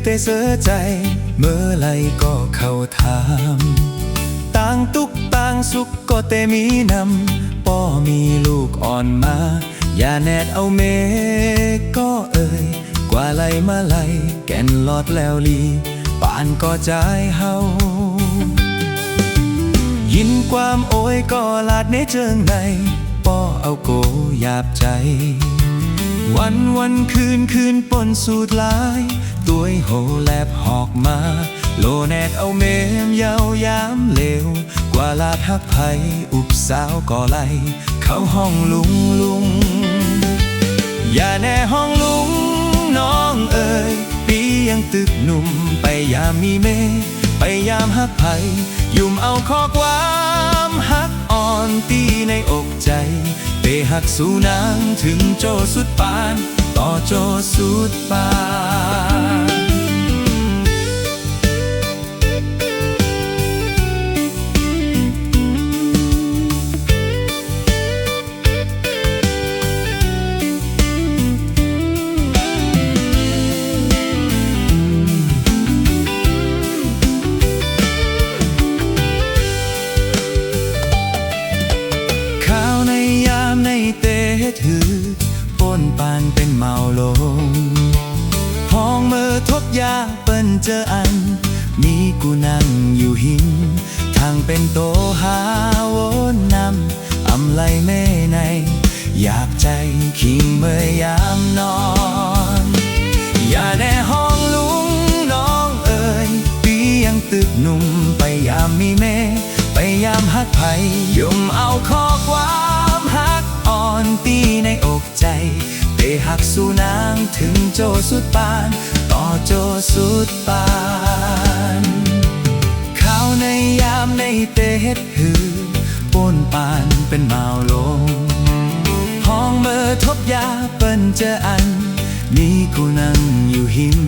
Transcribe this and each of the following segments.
แต่เสือใจเมื่อไรก็เข้าทางต่างทุกข์ต่างสุขก็แต่มีนำป้อมีลูกอ่อนมาอย่าแนดเอาเมก็เอ่ยกว่าไหลมาไหลแก่นลอดแล้วลีป่านก็ใจเฮายินความโอยก็ลาดในเจิงในป้อเอาโกหยาบใจวันคืนปนสูดลายตัวโหแลบหอกมาโลแนดเอาเมมยาวยามเลวกว่าลาดหักไผอุบสาวก่อไหลเข้าห้องลุงอย่าแน่ห้องลุงน้องเอ๋ยปียังตึกหนุ่มไปยามมีเมไปยามหักไผยุ่มเอาข้อความหักอ่อนตีในอกใจเปหักสู่นางถึงโจสุดปานต่อโจสุดปานถือปนปานเป็นเมาลงห้องเมื่อทบยาเปิ้นเจออันมีกูนั่งอยู่หินทางเป็นโตหาวนนำอำไลแม่ในอยากใจคิงเมื่อยามนอนอย่าแน่ห้องลุงน้องเอ๋ยปียังตึกหนุ่มไปยามมีแม่ไปยามหักไผยุ่มเอาข้อความหักอ่อนตีในอกใจเตะหักสู่นางถึงโจสุดปานต่อโจสุดปานข้าวในยามในเตะเฮ็ดหือปนปานเป็นเมาลงห้องเมื่อทบยาเปิ้นเจออันมีกูนั่งอยู่หิม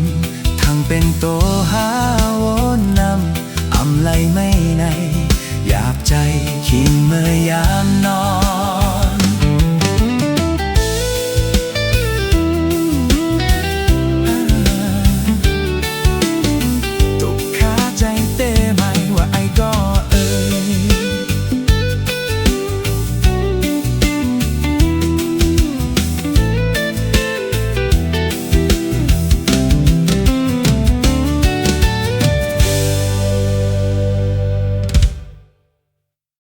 ทั้งเป็นโตหาวนนำอำไลไม่ในหยาบใจคิงเมื่อยามนอน